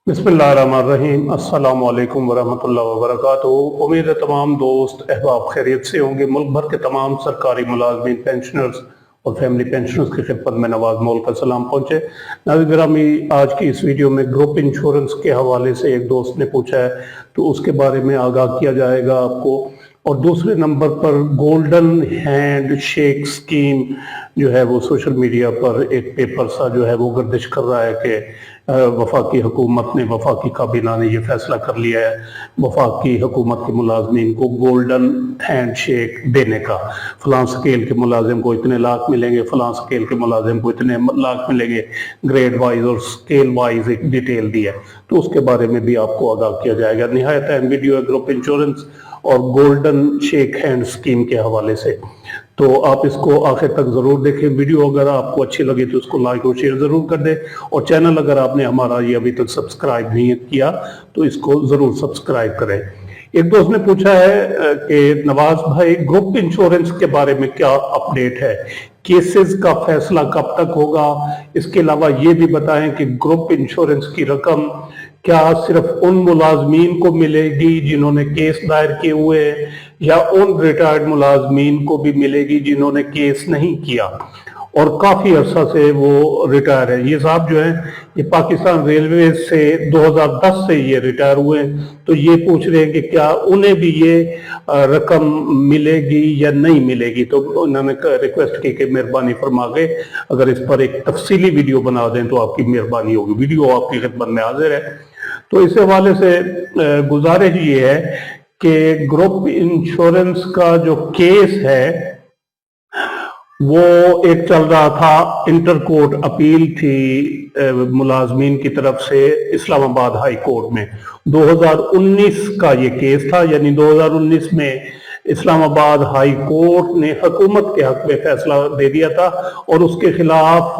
बिस्मिल्लाहिर्रहमानिर्रहीम। अस्सलामु अलैकुम वरहमतुल्लाहि वबरकातुहू। उम्मीद है तमाम दोस्त अहबाब खैरियत से होंगे। मुल्क भर के तमाम सरकारी मुलाजमीन, पेंशनर्स और फैमिली पेंशनर्स की खिदमत में नवाज मोल का सलाम पहुँचे। नाज़रीन गिरामी, आज की इस वीडियो में ग्रुप इंश्योरेंस के हवाले से एक दोस्त ने पूछा है, तो उसके बारे में आगाह किया जाएगा आपको। और दूसरे नंबर पर गोल्डन हैंड शेक स्कीम जो है वो सोशल मीडिया पर एक पेपर सा जो है वो गर्दिश कर रहा है कि वफाकी हुकूमत ने, वफाकी काबीना ने ये फैसला कर लिया है वफाकी हुकूमत के मुलाजमीन को गोल्डन हैंड शेक देने का। फलां स्केल के मुलाजिम को इतने लाख मिलेंगे, फलां स्केल के मुलाजिम को इतने लाख मिलेंगे, ग्रेड वाइज और स्केल वाइज एक डिटेल दी है। तो उसके बारे में भी आपको आगाह किया जाएगा। निहायत अहम वीडियो है ग्रुप इंश्योरेंस और गोल्डन शेक हैंड स्कीम के हवाले से, तो आप इसको आखिर तक ज़रूर देखें। वीडियो अगर आपको अच्छी लगी तो उसको लाइक और शेयर ज़रूर कर दें, और चैनल अगर आपने हमारा ये अभी तक सब्सक्राइब नहीं किया तो इसको ज़रूर सब्सक्राइब करें। एक दोस्त ने पूछा है कि नवाज भाई, ग्रुप इंश्योरेंस के बारे में क्या अपडेट है, केसेस का फैसला कब तक होगा? इसके अलावा ये भी बताएं कि ग्रुप इंश्योरेंस की रकम क्या सिर्फ उन मुलाजमीन को मिलेगी जिन्होंने केस दायर किए हुए हैं, या उन रिटायर्ड मुलाजमीन को भी मिलेगी जिन्होंने केस नहीं किया और काफ़ी अरसा से वो रिटायर है? ये साहब जो है ये पाकिस्तान रेलवे से 2010 से ये रिटायर हुए हैं, तो ये पूछ रहे हैं कि क्या उन्हें भी ये रकम मिलेगी या नहीं मिलेगी। तो उन्होंने रिक्वेस्ट की कि मेहरबानी फरमा के अगर इस पर एक तफसीली वीडियो बना दें तो आपकी मेहरबानी होगी। वीडियो आपकी खिदमत में हाजिर है। तो इस हवाले से गुजारिश ये है कि ग्रुप इंश्योरेंस का जो केस है वो एक चल रहा था, इंटर कोर्ट अपील थी मुलाजमीन की तरफ से इस्लामाबाद हाई कोर्ट में। 2019 का ये केस था, यानी 2019 में इस्लामाबाद हाई कोर्ट ने हुकूमत के हक में फैसला दे दिया था और उसके खिलाफ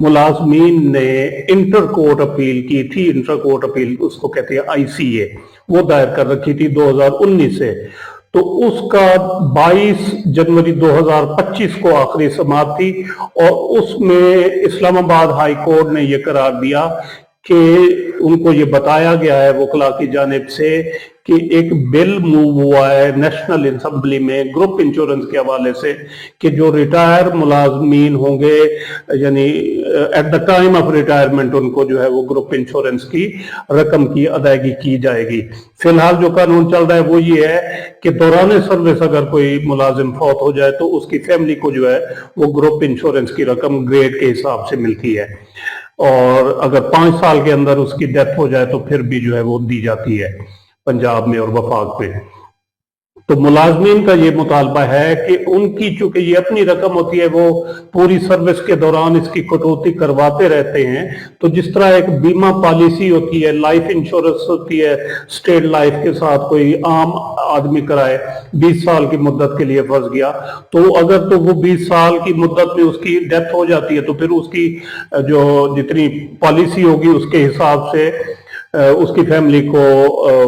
मुलाजमीन ने इंटर कोर्ट अपील की थी। इंटर कोर्ट अपील उसको कहते हैं ICA, वो दायर कर रखी थी 2019 से। तो उसका 22 जनवरी 2025 को आखिरी समाअत थी और उसमें इस्लामाबाद हाई कोर्ट ने यह करार दिया कि उनको ये बताया गया है वकला की जानिब से कि एक बिल मूव हुआ है नेशनल असेंबली में ग्रुप इंश्योरेंस के हवाले से कि जो रिटायर मुलाजमीन होंगे, यानी at the time of retirement उनको जो है वो ग्रुप इंश्योरेंस की रकम की अदायगी की जाएगी। फिलहाल जो कानून चल रहा है वो ये है कि दौरान सर्विस अगर कोई मुलाजिम फौत हो जाए तो उसकी फैमिली को जो है वो ग्रुप इंश्योरेंस की रकम ग्रेड के हिसाब से मिलती है, और अगर 5 साल के अंदर उसकी डेथ हो जाए तो फिर भी जो है वो दी जाती है पंजाब में और वफाक में। तो मुलाजमीन का ये मुतालबा है कि उनकी, चूंकि ये अपनी रकम होती है, वो पूरी सर्विस के दौरान इसकी कटौती करवाते रहते हैं। तो जिस तरह एक बीमा पॉलिसी होती है, लाइफ इंश्योरेंस होती है, स्टेट लाइफ के साथ कोई आम आदमी कराए 20 साल की मुद्दत के लिए फंस गया, तो अगर तो वो 20 साल की मुद्दत में उसकी डेथ हो जाती है तो फिर उसकी जो जितनी पॉलिसी होगी उसके हिसाब से उसकी फैमिली को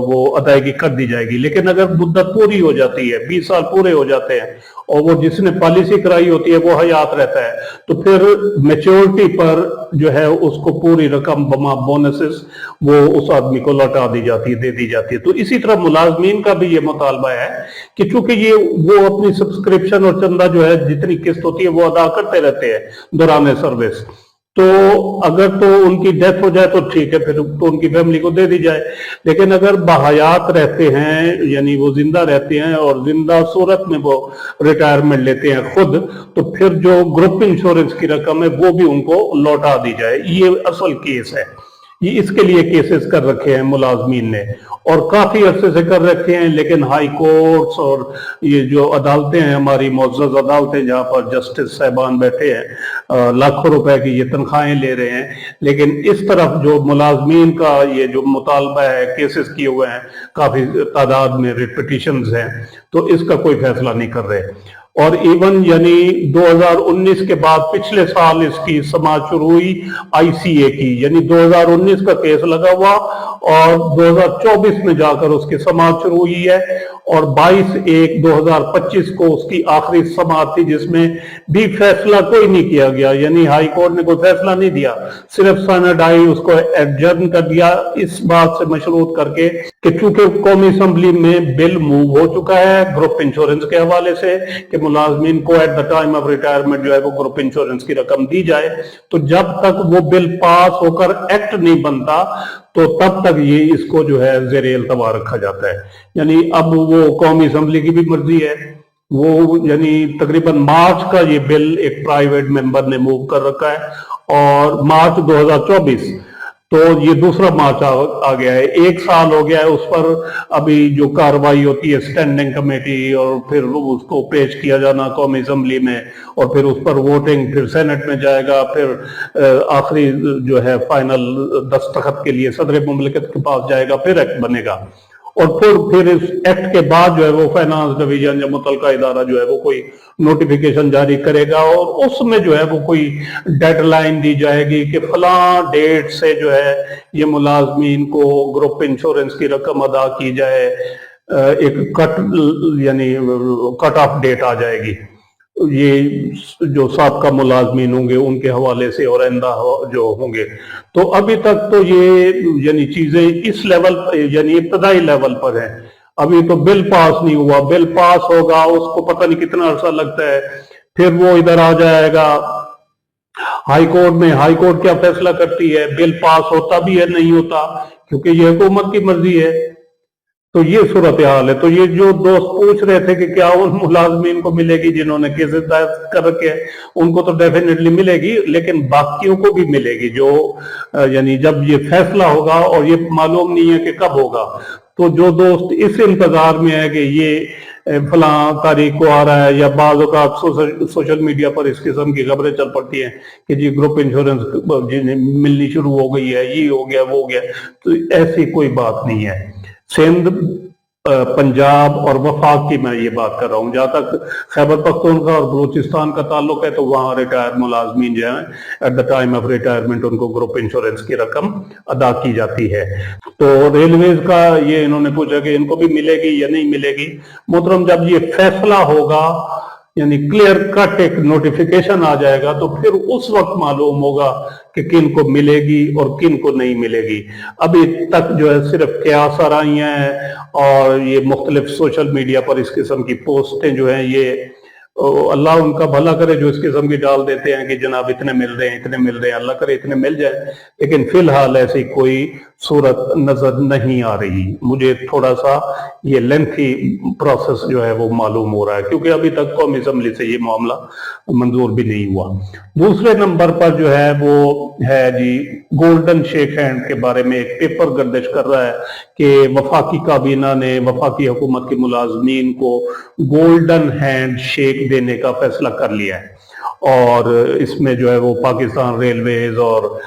वो अदायगी कर दी जाएगी। लेकिन अगर मुद्दत पूरी हो जाती है, 20 साल पूरे हो जाते हैं और वो जिसने पॉलिसी कराई होती है वो हयात रहता है, तो फिर मैच्योरिटी पर जो है उसको पूरी रकम बमा बोनसेस वो उस आदमी को लौटा दी जाती है, दे दी जाती है। तो इसी तरह मुलाजमीन का भी ये मुतालबा है कि चूंकि ये वो अपनी सब्सक्रिप्शन और चंदा जो है जितनी किस्त होती है वो अदा करते रहते हैं दौरान सर्विस, तो अगर तो उनकी डेथ हो जाए तो ठीक है, फिर तो उनकी फैमिली को दे दी जाए। लेकिन अगर बहयात रहते हैं, यानी वो जिंदा रहते हैं और जिंदा सूरत में वो रिटायरमेंट लेते हैं खुद, तो फिर जो ग्रुप इंश्योरेंस की रकम है वो भी उनको लौटा दी जाए। ये असल केस है। ये इसके लिए केसेस कर रखे हैं मुलाजमीन ने और काफी अरसे से कर रखे हैं, लेकिन हाई कोर्ट्स और ये जो अदालतें हैं, हमारी मुअज़्ज़ज़ अदालतें जहाँ पर जस्टिस साहबान बैठे हैं, लाखों रुपए की ये तनख्वाहें ले रहे हैं, लेकिन इस तरफ जो मुलाजमीन का ये जो मुतालबा है, केसेस किए हुए हैं, काफी तादाद में रिट पिटीशंस हैं, तो इसका कोई फैसला नहीं कर रहे। और इवन यानी 2019 के बाद पिछले साल इसकी समाअत शुरू हुई आईसीए की, यानी 2019 का केस लगा हुआ और 2024 में जाकर उसकी समाअत शुरू हुई है और 22/1/2025 को उसकी आखिरी समाअत थी, जिसमें भी फैसला कोई नहीं किया गया, यानी हाई कोर्ट ने कोई फैसला नहीं दिया, सिर्फ सनद आई उसको एडजर्न कर दिया इस बात से मशरूत करके कि चूंकि कौमी असम्बली में बिल मूव हो चुका है ग्रुप इंश्योरेंस के हवाले से कि मुलाजमीन को at the time of retirement जो है वो ग्रुप इंश्योरेंस की रकम दी जाए, तो जब तक वो बिल पास होकर एक्ट नहीं बनता तो तब तक ये इसको जो है ज़ेरे इल्तवा रखा जाता है। यानी अब वो कौमी असम्बली की भी मर्जी है, वो यानी तकरीबन मार्च का ये बिल एक प्राइवेट मेंबर ने मूव कर रखा है और मार्च 2024, तो ये दूसरा मार्च आ गया है, 1 साल हो गया है। उस पर अभी जो कार्रवाई होती है स्टैंडिंग कमेटी और फिर उसको पेश किया जाना कौमी असम्बली में और फिर उस पर वोटिंग, फिर सेनेट में जाएगा, फिर आखिरी जो है फाइनल दस्तखत के लिए सदर मुमलिकत के पास जाएगा, फिर एक्ट बनेगा और फिर इस एक्ट के बाद जो है वो फाइनेंस डिवीजन या मुतलका इदारा जो है वो कोई नोटिफिकेशन जारी करेगा और उसमें जो है वो कोई डेडलाइन दी जाएगी कि फला डेट से जो है ये मुलाजमीन को ग्रुप इंश्योरेंस की रकम अदा की जाए, एक कट यानी कट ऑफ डेट आ जाएगी। ये जो साबका मुलाजमीन होंगे उनके हवाले से और आइंदा जो होंगे, तो अभी तक तो ये यानी चीजें इस लेवल यानी इब्तदाई लेवल पर है। अभी तो बिल पास नहीं हुआ, बिल पास होगा उसको पता नहीं कितना अरसा लगता है, फिर वो इधर आ जाएगा हाई कोर्ट में, हाई कोर्ट क्या फैसला करती है, बिल पास होता भी है नहीं होता, क्योंकि ये हुकूमत की मर्जी है। तो ये सूरत हाल है। तो ये जो दोस्त पूछ रहे थे कि क्या उन मुलाजमीन को मिलेगी जिन्होंने केसेस दायर कर रखे हैं, उनको तो डेफिनेटली मिलेगी, लेकिन बाकियों को भी मिलेगी जो यानी जब ये फैसला होगा और ये मालूम नहीं है कि कब होगा। तो जो दोस्त इस इंतजार में है कि ये फला तारीख को आ रहा है या बाज़ औक़ात सोशल मीडिया पर इस किस्म की खबरें चल पड़ती हैं कि जी ग्रुप इंश्योरेंस मिलनी शुरू हो गई है, ये हो गया वो हो गया, तो ऐसी कोई बात नहीं है। सिंध, पंजाब और वफाक की मैं ये बात कर रहा हूँ। जहाँ तक खैबर पख्तूनख्वा और बलूचिस्तान का ताल्लुक है तो वहाँ रिटायर्ड मुलाजमीन जो है at the time of retirement उनको ग्रुप इंश्योरेंस की रकम अदा की जाती है। तो रेलवेज का ये इन्होंने पूछा कि इनको भी मिलेगी या नहीं मिलेगी। मोहतरम, जब ये फैसला होगा यानी क्लियर कट एक नोटिफिकेशन आ जाएगा तो फिर उस वक्त मालूम होगा कि किन को मिलेगी और किन को नहीं मिलेगी। अभी तक जो है सिर्फ कयास आ रही हैं और ये मुख्तलिफ सोशल मीडिया पर इस किस्म की पोस्टें जो हैं ये अल्लाह उनका भला करे जो इस किस्म की डाल देते हैं कि जनाब इतने मिल रहे हैं, इतने मिल रहे हैं, अल्लाह करे इतने मिल जाए, लेकिन फिलहाल ऐसी कोई सूरत नजर नहीं आ रही। मुझे थोड़ा सा ये लेंथी प्रोसेस जो है वो मालूम हो रहा है क्योंकि अभी तक कौमी असम्बली से ये मामला मंजूर भी नहीं हुआ। दूसरे नंबर पर जो है वो है जी गोल्डन शेक हैंड के बारे में एक पेपर गर्दिश कर रहा है कि वफाकी काबीना ने वफाकी हुकूमत के मुलाजमीन को गोल्डन हैंड शेक देने का फैसला कर लिया है और इसमें जो है वो पाकिस्तान रेलवेज और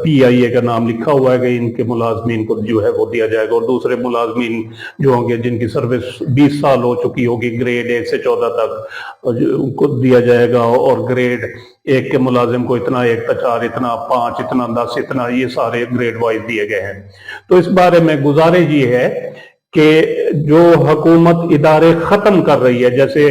PIA का नाम लिखा हुआ है कि इनके मुलाजमीन को जो है वो दिया जाएगा और दूसरे मुलाजमीन जो होंगे जिनकी सर्विस 20 साल हो चुकी होगी ग्रेड 1 से 14 तक उनको दिया जाएगा और ग्रेड 1 के मुलाजिम को इतना, 1 का 4, इतना 5, इतना 10, इतना, ये सारे ग्रेड वाइज दिए गए हैं। तो इस बारे में गुजारिश ये है कि जो हुकूमत इदारे खत्म कर रही है जैसे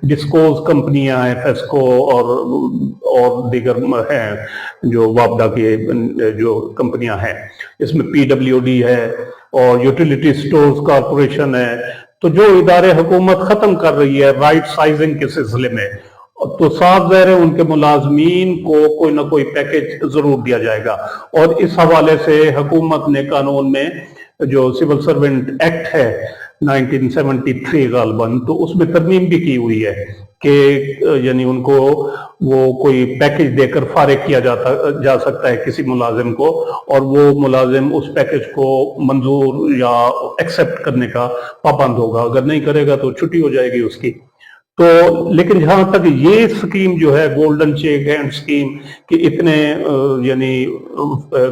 डिस्कोज कंपनियां हैं, फेस्को और दीगर हैं जो वापडा की जो कंपनियां हैं, इसमें PWD है और यूटिलिटी स्टोर्स कॉरपोरेशन है, तो जो इदारे हुकूमत खत्म कर रही है राइट साइजिंग के सिलसिले में, तो साफ ज़ाहिर है उनके मुलाजमीन को कोई ना कोई पैकेज जरूर दिया जाएगा। और इस हवाले से हुकूमत ने कानून में जो सिविल सर्वेंट एक्ट है 1973 गालबन, तो उसमें तरमीम भी की हुई है कि यानी उनको वो कोई पैकेज देकर फारिग किया जा सकता है किसी मुलाजिम को और वो मुलाजिम उस पैकेज को मंजूर या एक्सेप्ट करने का पाबंद होगा, अगर नहीं करेगा तो छुट्टी हो जाएगी उसकी। तो लेकिन जहां तक ये स्कीम जो है गोल्डन चेक हैंड स्कीम कि इतने यानी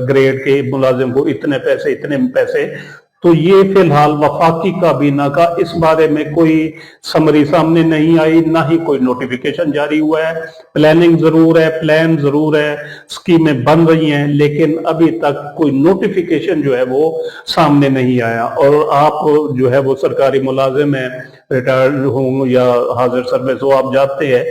ग्रेड के मुलाजिम को इतने पैसे, तो ये फिलहाल वफाकी काबीना का इस बारे में कोई समरी सामने नहीं आई, ना ही कोई नोटिफिकेशन जारी हुआ है। प्लानिंग जरूर है, प्लान जरूर है, स्कीमें बन रही हैं, लेकिन अभी तक कोई नोटिफिकेशन जो है वो सामने नहीं आया। और आप जो है वो सरकारी मुलाजिम है, रिटायर्ड हों या हाजिर सर्विस हो, आप जानते हैं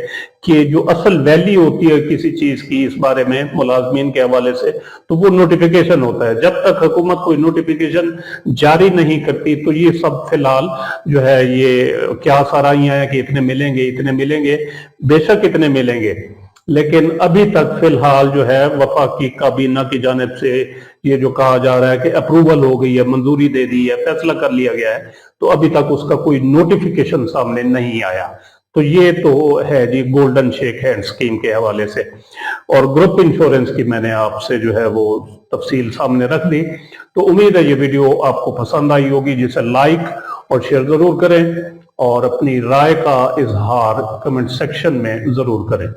कि जो असल वैल्यू होती है किसी चीज की इस बारे में मुलाजमीन के हवाले से, तो वो नोटिफिकेशन होता है। जब तक हुकूमत कोई नोटिफिकेशन जारी नहीं करती तो ये सब फिलहाल जो है ये क्या सराहियां हैं कि इतने मिलेंगे, इतने मिलेंगे, बेशक इतने मिलेंगे, लेकिन अभी तक फिलहाल जो है वफाकी काबीना की जानिब से ये जो कहा जा रहा है कि अप्रूवल हो गई है, मंजूरी दे दी है, फैसला कर लिया गया है, तो अभी तक उसका कोई नोटिफिकेशन सामने नहीं आया। तो ये तो है जी गोल्डन शेक हैंड स्कीम के हवाले से। और ग्रुप इंश्योरेंस की मैंने आपसे जो है वो तफसील सामने रख दी। तो उम्मीद है ये वीडियो आपको पसंद आई होगी, जिसे लाइक और शेयर जरूर करें और अपनी राय का इजहार कमेंट सेक्शन में जरूर करें।